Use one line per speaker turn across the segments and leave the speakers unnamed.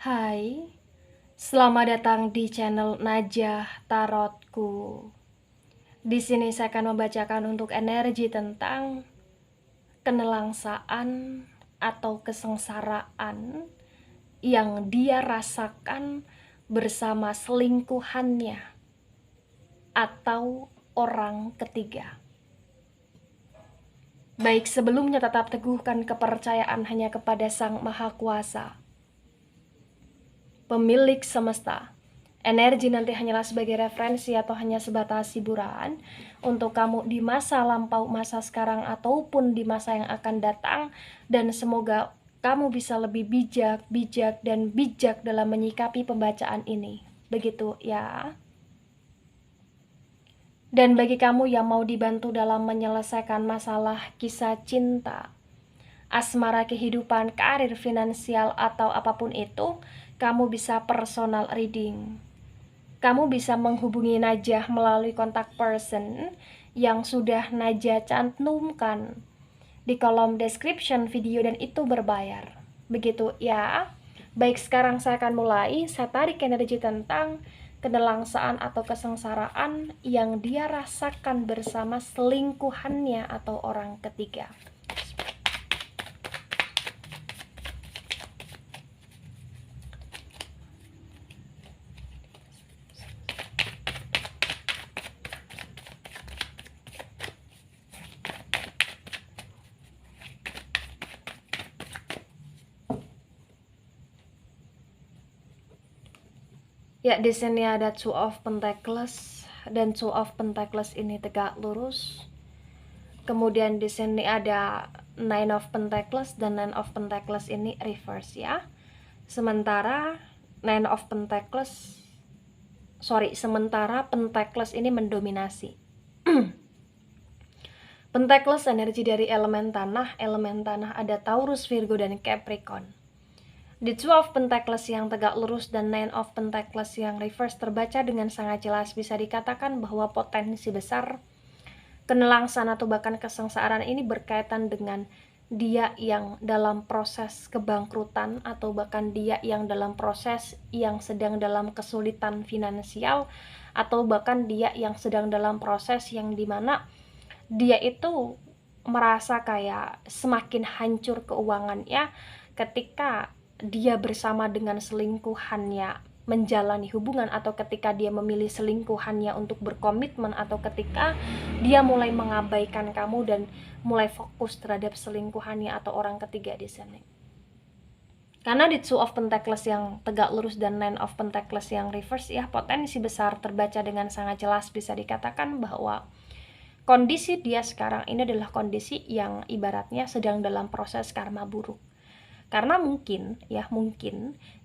Hai, selamat datang di channel Najah Tarotku. Di sini saya akan membacakan untuk energi tentang kenelangsaan atau kesengsaraan yang dia rasakan bersama selingkuhannya atau orang ketiga. Baik, sebelumnya tetap teguhkan kepercayaan hanya kepada Sang Maha Kuasa, pemilik semesta. Energi nanti hanyalah sebagai referensi atau hanya sebatas hiburan untuk kamu di masa lampau, masa sekarang, ataupun di masa yang akan datang. Dan semoga kamu bisa lebih bijak dalam menyikapi pembacaan ini. Begitu ya. Dan bagi kamu yang mau dibantu dalam menyelesaikan masalah kisah cinta, asmara, kehidupan, karir, finansial, atau apapun itu, kamu bisa personal reading. Kamu bisa menghubungi Najah melalui kontak person yang sudah Najah cantumkan di kolom description video dan itu berbayar. Begitu ya. Baik, sekarang saya akan mulai. Saya tarik energi tentang kenelangsaan atau kesengsaraan yang dia rasakan bersama selingkuhannya atau orang ketiga. Ya, di sini ada Two of Pentacles dan Two of Pentacles ini tegak lurus. Kemudian di sini ada Nine of Pentacles dan Nine of Pentacles ini reverse ya. Sementara Pentacles ini mendominasi. Pentacles energi dari elemen tanah ada Taurus, Virgo, dan Capricorn. Di Two of Pentacles yang tegak lurus dan Nine of Pentacles yang reverse terbaca dengan sangat jelas. Bisa dikatakan bahwa potensi besar kenelangsaan atau bahkan kesengsaraan ini berkaitan dengan dia yang dalam proses kebangkrutan atau bahkan dia yang dalam proses yang sedang dalam kesulitan finansial atau bahkan dia yang sedang dalam proses yang dimana dia itu merasa kayak semakin hancur keuangannya ketika dia bersama dengan selingkuhannya menjalani hubungan, atau ketika dia memilih selingkuhannya untuk berkomitmen, atau ketika dia mulai mengabaikan kamu dan mulai fokus terhadap selingkuhannya atau orang ketiga di sini. Karena di Two of Pentacles yang tegak lurus dan Nine of Pentacles yang reverse ya, potensi besar terbaca dengan sangat jelas. Bisa dikatakan bahwa kondisi dia sekarang ini adalah kondisi yang ibaratnya sedang dalam proses karma buruk. Karena mungkin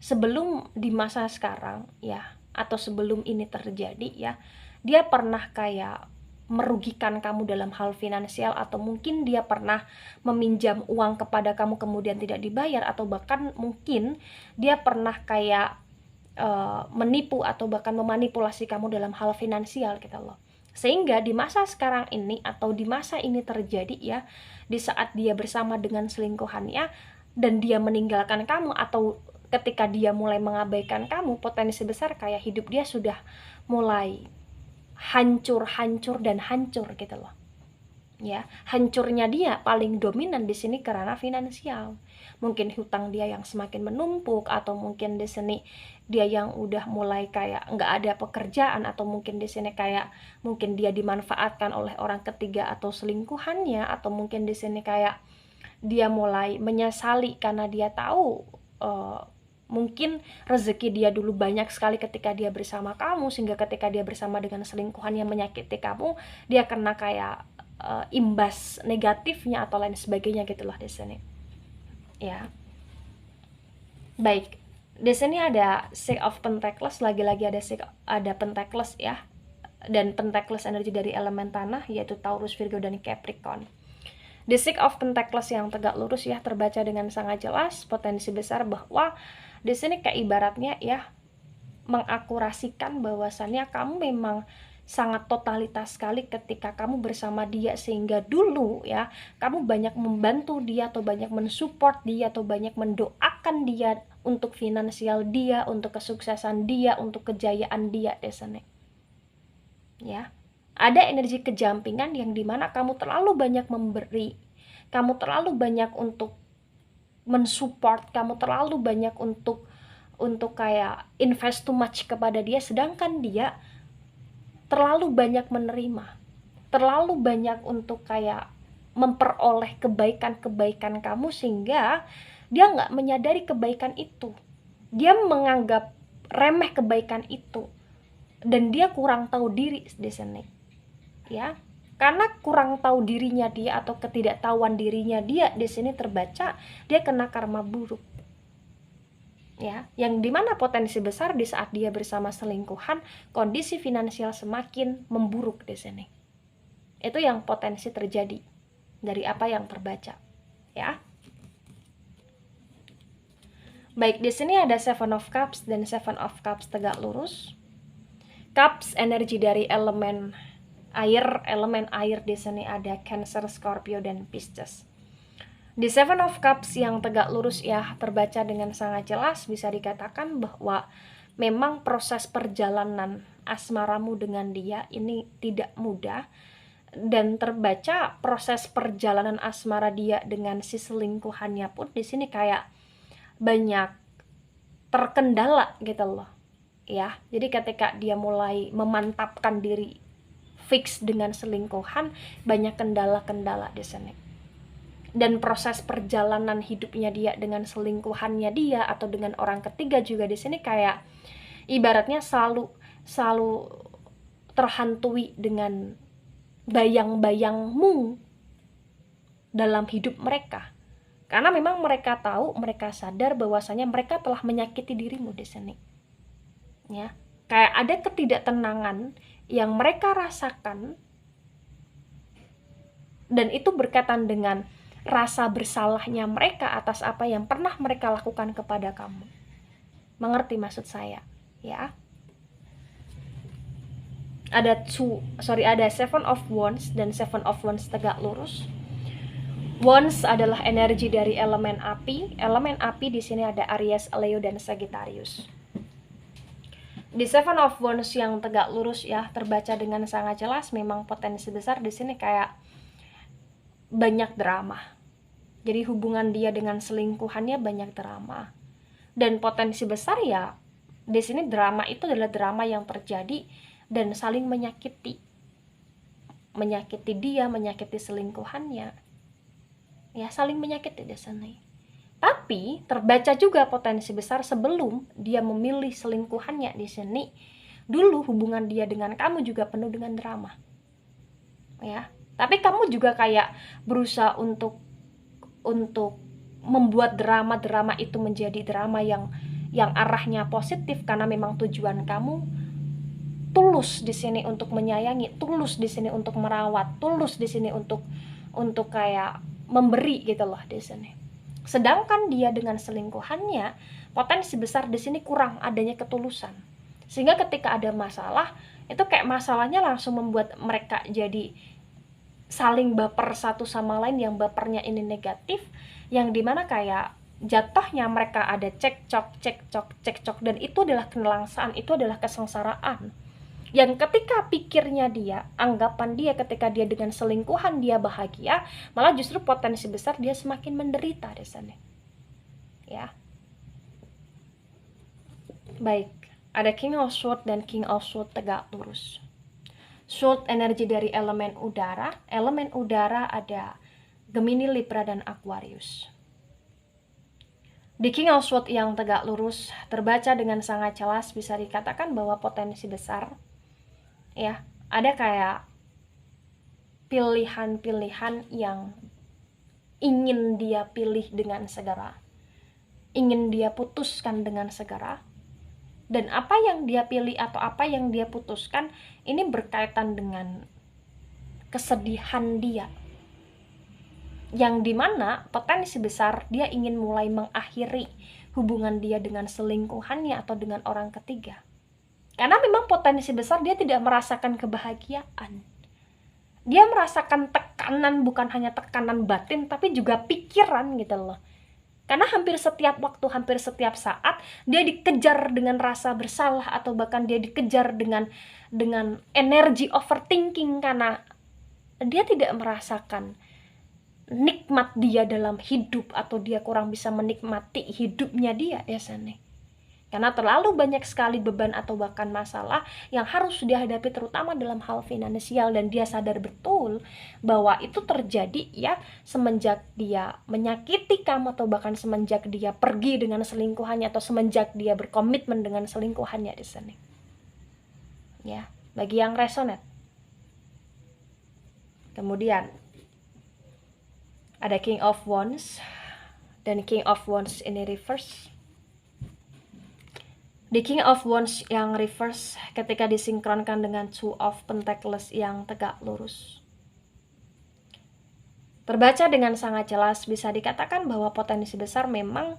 sebelum di masa sekarang ya, atau sebelum ini terjadi ya, dia pernah kayak merugikan kamu dalam hal finansial, atau mungkin dia pernah meminjam uang kepada kamu kemudian tidak dibayar, atau bahkan mungkin dia pernah kayak menipu atau bahkan memanipulasi kamu dalam hal finansial gitu loh. Sehingga di masa sekarang ini atau di masa ini terjadi ya, di saat dia bersama dengan selingkuhannya dan dia meninggalkan kamu, atau ketika dia mulai mengabaikan kamu, potensi besar kayak hidup dia sudah mulai hancur gitu loh. Ya, hancurnya dia paling dominan di sini karena finansial. Mungkin hutang dia yang semakin menumpuk, atau mungkin di sini dia yang udah mulai kayak nggak ada pekerjaan, atau mungkin di sini kayak mungkin dia dimanfaatkan oleh orang ketiga atau selingkuhannya, atau mungkin di sini kayak dia mulai menyesali karena dia tahu mungkin rezeki dia dulu banyak sekali ketika dia bersama kamu, sehingga ketika dia bersama dengan selingkuhan yang menyakiti kamu, dia kena kayak imbas negatifnya atau lain sebagainya gitulah di sini. Ya. Baik. Di sini ada Six of Pentacles, lagi-lagi ada Pentacles ya. Dan Pentacles energi dari elemen tanah yaitu Taurus, Virgo, dan Capricorn. The Six of Pentacles yang tegak lurus ya, terbaca dengan sangat jelas potensi besar bahwa di sini kayak ibaratnya ya mengakurasikan bahwasannya kamu memang sangat totalitas sekali ketika kamu bersama dia, sehingga dulu ya kamu banyak membantu dia atau banyak mensupport dia atau banyak mendoakan memanfaatkan dia untuk finansial dia, untuk kesuksesan dia, untuk kejayaan dia di sini. Ya. Ada energi kejampingan yang dimana kamu terlalu banyak memberi, kamu terlalu banyak untuk mensupport, kamu terlalu banyak untuk kayak invest too much kepada dia, sedangkan dia terlalu banyak menerima, terlalu banyak untuk kayak memperoleh kebaikan-kebaikan kamu, sehingga dia nggak menyadari kebaikan itu, dia menganggap remeh kebaikan itu, dan dia kurang tahu diri di sini. Ya, karena kurang tahu dirinya dia atau ketidaktahuan dirinya dia di sini terbaca dia kena karma buruk. Ya, yang dimana potensi besar di saat dia bersama selingkuhan, kondisi finansial semakin memburuk di sini. Itu yang potensi terjadi dari apa yang terbaca. Ya. Baik, di sini ada Seven of Cups dan Seven of Cups tegak lurus. Cups energi dari elemen air di sini ada Cancer, Scorpio, dan Pisces. Di Seven of Cups yang tegak lurus ya terbaca dengan sangat jelas, bisa dikatakan bahwa memang proses perjalanan asmaramu dengan dia ini tidak mudah, dan terbaca proses perjalanan asmara dia dengan si selingkuhannya pun di sini kayak banyak terkendala gitu loh. Ya, jadi ketika dia mulai memantapkan diri fix dengan selingkuhan, banyak kendala-kendala di sini. Dan proses perjalanan hidupnya dia dengan selingkuhannya dia atau dengan orang ketiga juga di sini kayak ibaratnya selalu terhantui dengan bayang-bayangmu dalam hidup mereka. Karena memang mereka tahu, mereka sadar bahwasanya mereka telah menyakiti dirimu di sini. Ya, kayak ada ketidaktenangan yang mereka rasakan, dan itu berkaitan dengan rasa bersalahnya mereka atas apa yang pernah mereka lakukan kepada kamu. Mengerti maksud saya? Ya. Ada Seven of Wands dan Seven of Wands tegak lurus. Wands adalah energi dari elemen api. Elemen api di sini ada Aries, Leo, dan Sagittarius. Di Seven of Wands yang tegak lurus ya terbaca dengan sangat jelas, memang potensi besar di sini kayak banyak drama. Jadi hubungan dia dengan selingkuhannya banyak drama. Dan potensi besar ya di sini drama itu adalah drama yang terjadi dan saling menyakiti. Menyakiti dia, menyakiti selingkuhannya. Ya, saling menyakiti di sini. Tapi terbaca juga potensi besar sebelum dia memilih selingkuhannya di sini, dulu hubungan dia dengan kamu juga penuh dengan drama. Ya, tapi kamu juga kayak berusaha untuk membuat drama itu menjadi drama yang arahnya positif, karena memang tujuan kamu tulus di sini untuk menyayangi, tulus di sini untuk merawat, tulus di sini untuk kayak memberi gitu loh di sini. Sedangkan dia dengan selingkuhannya, potensi besar di sini kurang adanya ketulusan. Sehingga ketika ada masalah, itu kayak masalahnya langsung membuat mereka jadi saling baper satu sama lain, yang bapernya ini negatif, yang dimana kayak jatuhnya mereka ada cekcok, dan itu adalah kenelangsaan, itu adalah kesengsaraan. Yang ketika pikirnya dia, anggapan dia ketika dia dengan selingkuhan dia bahagia, malah justru potensi besar dia semakin menderita di sana. Ya. Baik, ada King of Swords dan King of Swords tegak lurus. Sword energi dari elemen udara. Elemen udara ada Gemini, Libra, dan Aquarius. Di King of Swords yang tegak lurus terbaca dengan sangat jelas, bisa dikatakan bahwa potensi besar ya, ada kayak pilihan-pilihan yang ingin dia pilih dengan segera, ingin dia putuskan dengan segera, dan apa yang dia pilih atau apa yang dia putuskan ini berkaitan dengan kesedihan dia, yang dimana potensi besar dia ingin mulai mengakhiri hubungan dia dengan selingkuhannya atau dengan orang ketiga. Karena memang potensi besar dia tidak merasakan kebahagiaan. Dia merasakan tekanan, bukan hanya tekanan batin, tapi juga pikiran gitu loh. Karena hampir setiap waktu, hampir setiap saat dia dikejar dengan rasa bersalah, atau bahkan dia dikejar dengan energi overthinking, karena dia tidak merasakan nikmat dia dalam hidup, atau dia kurang bisa menikmati hidupnya dia biasanya. Karena terlalu banyak sekali beban atau bahkan masalah yang harus dihadapi, terutama dalam hal finansial, dan dia sadar betul bahwa itu terjadi ya semenjak dia menyakiti kamu, atau bahkan semenjak dia pergi dengan selingkuhannya, atau semenjak dia berkomitmen dengan selingkuhannya di sini. Ya, bagi yang resonate. Kemudian ada King of Wands, dan King of Wands ini reverse. The King of Wands yang reverse ketika disinkronkan dengan Two of Pentacles yang tegak lurus, terbaca dengan sangat jelas, bisa dikatakan bahwa potensi besar memang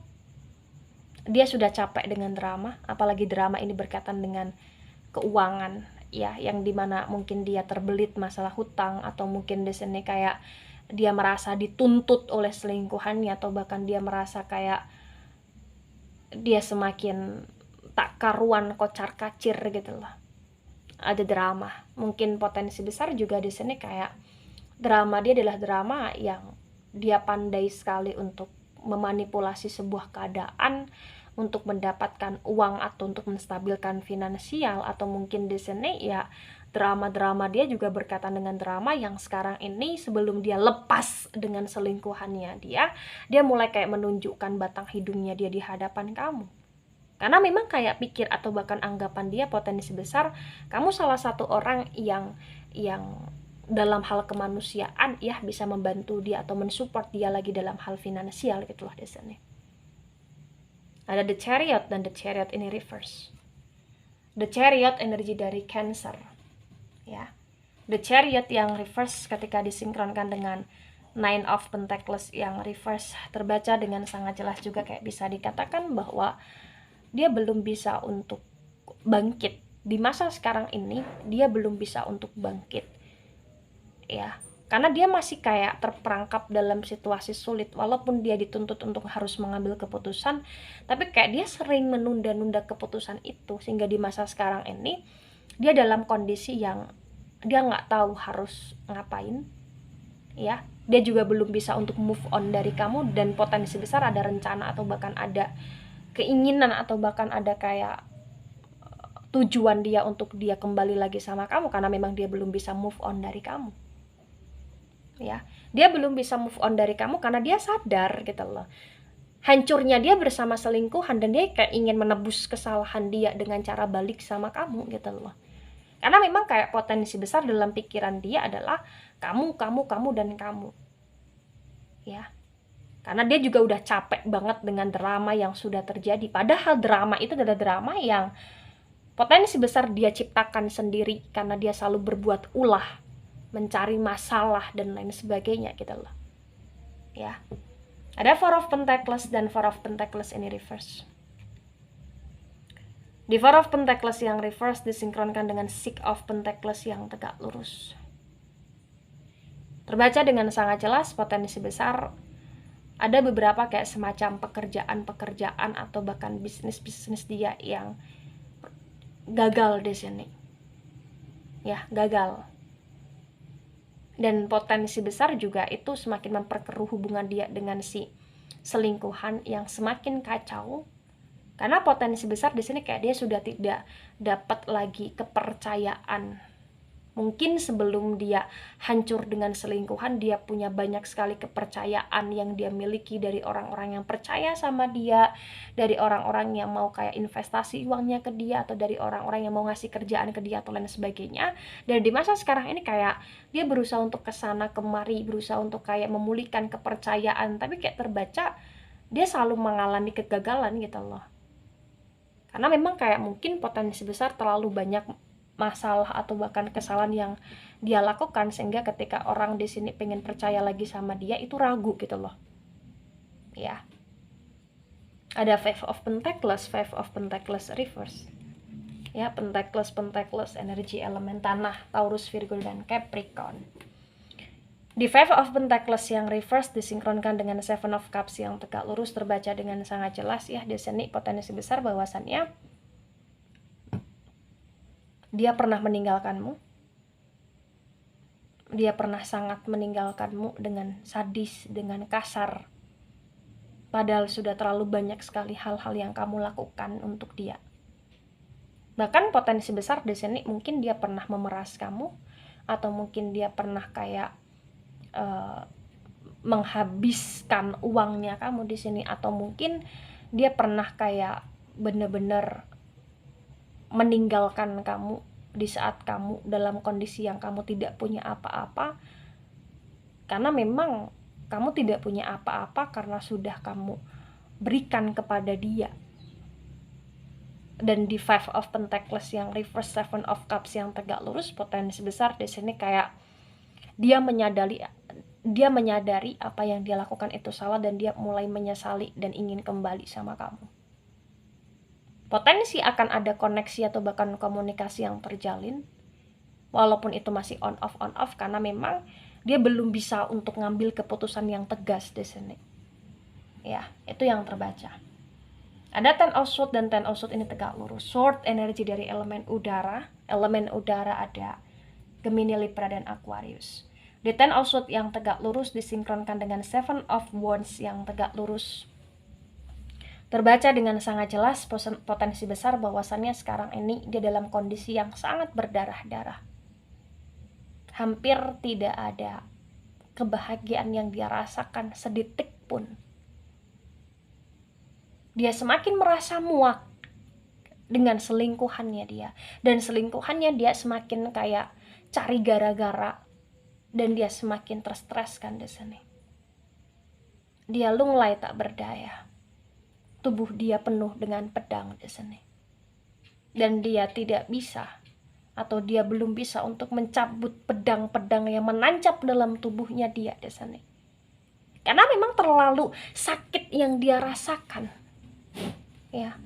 dia sudah capek dengan drama, apalagi drama ini berkaitan dengan keuangan ya, yang dimana mungkin dia terbelit masalah hutang, atau mungkin di sini kayak dia merasa dituntut oleh selingkuhannya, atau bahkan dia merasa kayak dia semakin tak karuan, kocar kacir gitu loh. Ada drama. Mungkin potensi besar juga di sini kayak drama dia adalah drama yang dia pandai sekali untuk memanipulasi sebuah keadaan untuk mendapatkan uang, atau untuk menstabilkan finansial, atau mungkin di sini ya drama-drama dia juga berkaitan dengan drama yang sekarang ini sebelum dia lepas dengan selingkuhannya dia mulai kayak menunjukkan batang hidungnya dia di hadapan kamu. Karena memang kayak pikir atau bahkan anggapan dia potensi besar kamu salah satu orang yang dalam hal kemanusiaan ya bisa membantu dia atau mensupport dia lagi dalam hal finansial gitu loh di sini. Ada The Chariot, dan The Chariot ini reverse. The Chariot energi dari Cancer. Ya. The Chariot yang reverse ketika disinkronkan dengan Nine of Pentacles yang reverse terbaca dengan sangat jelas juga, kayak bisa dikatakan bahwa dia belum bisa untuk bangkit di masa sekarang ini. Dia belum bisa untuk bangkit ya, karena dia masih kayak terperangkap dalam situasi sulit. Walaupun dia dituntut untuk harus mengambil keputusan, tapi kayak dia sering menunda-nunda keputusan itu, sehingga di masa sekarang ini dia dalam kondisi yang dia nggak tahu harus ngapain ya. Dia juga belum bisa untuk move on dari kamu, dan potensi besar ada rencana atau bahkan ada keinginan atau bahkan ada kayak tujuan dia untuk dia kembali lagi sama kamu, karena memang dia belum bisa move on dari kamu ya. Dia belum bisa move on dari kamu karena dia sadar gitu loh hancurnya dia bersama selingkuhan, dan dia kayak ingin menebus kesalahan dia dengan cara balik sama kamu gitu loh. Karena memang kayak potensi besar dalam pikiran dia adalah kamu dan kamu ya. Karena dia juga udah capek banget dengan drama yang sudah terjadi. Padahal drama itu adalah drama yang potensi besar dia ciptakan sendiri, karena dia selalu berbuat ulah, mencari masalah dan lain sebagainya gitu loh. Ya. Ada Four of Pentacles, dan Four of Pentacles ini reverse. Di Four of Pentacles yang reverse disinkronkan dengan Six of Pentacles yang tegak lurus. Terbaca dengan sangat jelas potensi besar ada beberapa kayak semacam pekerjaan atau bahkan bisnis dia yang gagal di sini. Ya, gagal. Dan potensi besar juga itu semakin memperkeruh hubungan dia dengan si selingkuhan yang semakin kacau. Karena potensi besar di sini kayak dia sudah tidak dapat lagi kepercayaan. Mungkin sebelum dia hancur dengan selingkuhan, dia punya banyak sekali kepercayaan yang dia miliki dari orang-orang yang percaya sama dia, dari orang-orang yang mau kayak investasi uangnya ke dia, atau dari orang-orang yang mau ngasih kerjaan ke dia atau lain sebagainya. Dan di masa sekarang ini kayak dia berusaha untuk kesana kemari, berusaha untuk kayak memulihkan kepercayaan, tapi kayak terbaca dia selalu mengalami kegagalan gitu loh. Karena memang kayak mungkin potensi besar terlalu banyak masalah atau bahkan kesalahan yang dia lakukan, sehingga ketika orang di sini pengen percaya lagi sama dia itu ragu gitu loh. Ya. Ada Five of Pentacles reverse. Ya, Pentacles energi elemen tanah, Taurus, Virgo dan Capricorn. Di Five of Pentacles yang reverse disinkronkan dengan Seven of Cups yang tegak lurus terbaca dengan sangat jelas ya di sini potensi besar bahwasannya dia pernah meninggalkanmu. Dia pernah sangat meninggalkanmu dengan sadis, dengan kasar. Padahal sudah terlalu banyak sekali hal-hal yang kamu lakukan untuk dia. Bahkan potensi besar di sini mungkin dia pernah memeras kamu, atau mungkin dia pernah kayak menghabiskan uangnya kamu di sini, atau mungkin dia pernah kayak bener-bener meninggalkan kamu di saat kamu dalam kondisi yang kamu tidak punya apa-apa, karena memang kamu tidak punya apa-apa karena sudah kamu berikan kepada dia. Dan di Five of Pentacles yang reverse Seven of Cups yang tegak lurus, potensi besar di sini kayak dia menyadari apa yang dia lakukan itu salah, dan dia mulai menyesali dan ingin kembali sama kamu. Potensi akan ada koneksi atau bahkan komunikasi yang terjalin, walaupun itu masih on off, karena memang dia belum bisa untuk ngambil keputusan yang tegas di sini. Ya, itu yang terbaca. Ada Ten of Swords, dan Ten of Swords ini tegak lurus. Sword energi dari elemen udara. Elemen udara ada Gemini, Libra, dan Aquarius. Di Ten of Swords yang tegak lurus disinkronkan dengan Seven of Wands yang tegak lurus. Terbaca dengan sangat jelas potensi besar bahwasannya sekarang ini dia dalam kondisi yang sangat berdarah-darah. Hampir tidak ada kebahagiaan yang dia rasakan sedetik pun. Dia semakin merasa muak dengan selingkuhannya dia. Dan selingkuhannya dia semakin kayak cari gara-gara. Dan dia semakin terstreskan di sini. Dia lunglai tak berdaya. Tubuh dia penuh dengan pedang di sini. Dan dia tidak bisa, atau dia belum bisa untuk mencabut pedang-pedang yang menancap dalam tubuhnya dia di sini. Karena memang terlalu sakit yang dia rasakan. Ya.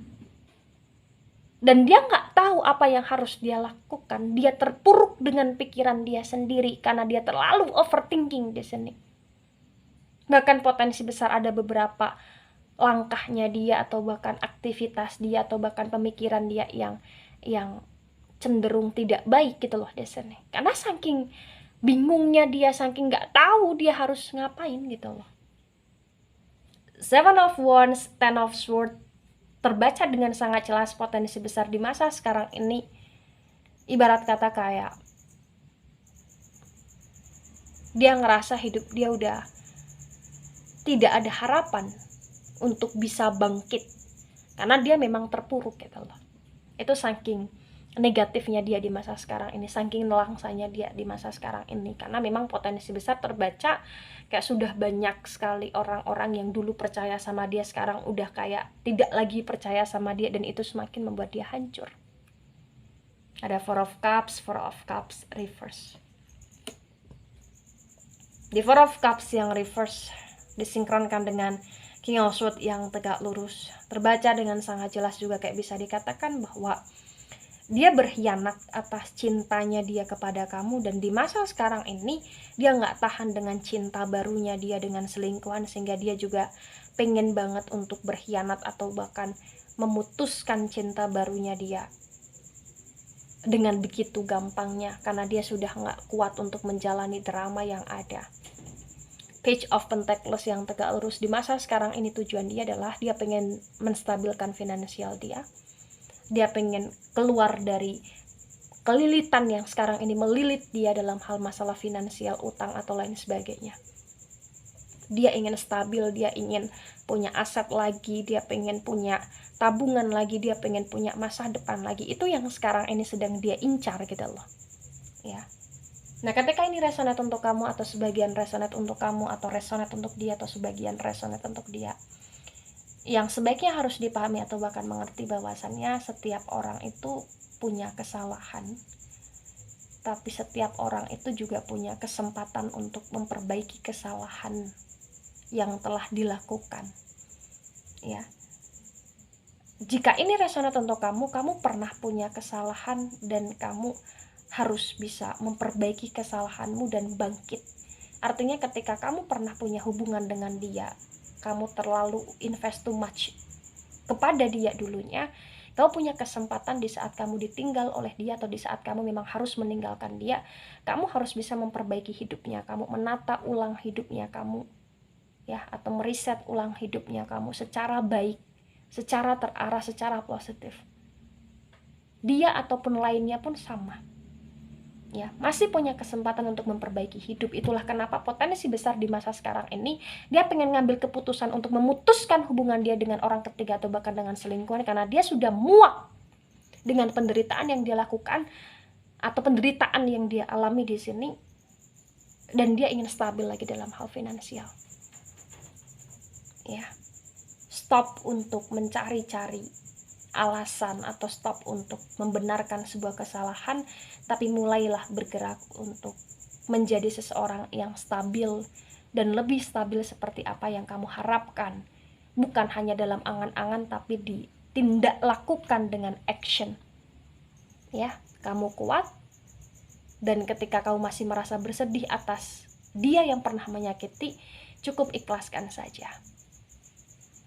Dan dia nggak tahu apa yang harus dia lakukan. Dia terpuruk dengan pikiran dia sendiri karena dia terlalu overthinking di sini. Bahkan potensi besar ada beberapa langkahnya dia, atau bahkan aktivitas dia, atau bahkan pemikiran dia yang cenderung tidak baik gitu loh di sini. Karena saking bingungnya dia, saking nggak tahu dia harus ngapain gitu loh. Seven of Wands, Ten of Swords terbaca dengan sangat jelas potensi besar di masa sekarang ini. Ibarat kata kayak dia ngerasa hidup dia udah tidak ada harapan untuk bisa bangkit, karena dia memang terpuruk gitu loh. Itu saking negatifnya dia di masa sekarang ini, saking nelangsanya dia di masa sekarang ini, karena memang potensi besar terbaca kayak sudah banyak sekali orang-orang yang dulu percaya sama dia sekarang udah kayak tidak lagi percaya sama dia, dan itu semakin membuat dia hancur. Ada Four of Cups reverse. Di Four of Cups yang reverse disinkronkan dengan King of Swords yang tegak lurus. Terbaca dengan sangat jelas juga kayak bisa dikatakan bahwa dia berkhianat atas cintanya dia kepada kamu, dan di masa sekarang ini dia nggak tahan dengan cinta barunya dia dengan selingkuhan, sehingga dia juga pengen banget untuk berkhianat atau bahkan memutuskan cinta barunya dia dengan begitu gampangnya, karena dia sudah nggak kuat untuk menjalani drama yang ada. Page of Pentacles yang tegak lurus di masa sekarang ini, tujuan dia adalah dia pengen menstabilkan finansial dia. Dia pengen keluar dari kelilitan yang sekarang ini melilit dia dalam hal masalah finansial, utang atau lain sebagainya. Dia ingin stabil, dia ingin punya aset lagi, dia pengen punya tabungan lagi, dia pengen punya masa depan lagi. Itu yang sekarang ini sedang dia incar gitu loh. Ya. Nah, ketika ini resonate untuk kamu, atau sebagian resonate untuk kamu, atau resonate untuk dia, atau sebagian resonate untuk dia, yang sebaiknya harus dipahami atau bahkan mengerti bahwasannya setiap orang itu punya kesalahan, tapi setiap orang itu juga punya kesempatan untuk memperbaiki kesalahan yang telah dilakukan. Ya. Jika ini resonate untuk kamu, kamu pernah punya kesalahan dan kamu harus bisa memperbaiki kesalahanmu dan bangkit Artinya ketika kamu pernah punya hubungan dengan dia, kamu terlalu invest too much kepada dia dulunya, kamu punya kesempatan di saat kamu ditinggal oleh dia atau di saat kamu memang harus meninggalkan dia, kamu harus bisa memperbaiki hidupnya, kamu menata ulang hidupnya kamu, ya, atau meriset ulang hidupnya kamu secara baik, secara terarah, secara positif. Dia ataupun lainnya pun sama. Ya, masih punya kesempatan untuk memperbaiki hidup. Itulah kenapa potensi besar di masa sekarang ini dia pengen ngambil keputusan untuk memutuskan hubungan dia dengan orang ketiga atau bahkan dengan selingkuhan, karena dia sudah muak dengan penderitaan yang dia lakukan atau penderitaan yang dia alami di sini, dan dia ingin stabil lagi dalam hal finansial. Ya, stop untuk mencari-cari alasan atau stop untuk membenarkan sebuah kesalahan, tapi mulailah bergerak untuk menjadi seseorang yang stabil dan lebih stabil seperti apa yang kamu harapkan, bukan hanya dalam angan-angan tapi ditindak lakukan dengan action. Ya, kamu kuat, dan ketika kamu masih merasa bersedih atas dia yang pernah menyakiti, cukup ikhlaskan saja.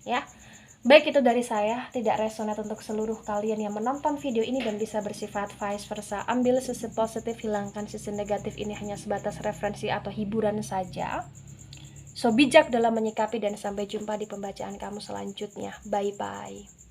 Ya, baik, itu dari saya, tidak resonate untuk seluruh kalian yang menonton video ini dan bisa bersifat vice versa. Ambil sisi positif, hilangkan sisi negatif, ini hanya sebatas referensi atau hiburan saja. So bijak dalam menyikapi, dan sampai jumpa di pembacaan kamu selanjutnya. Bye-bye.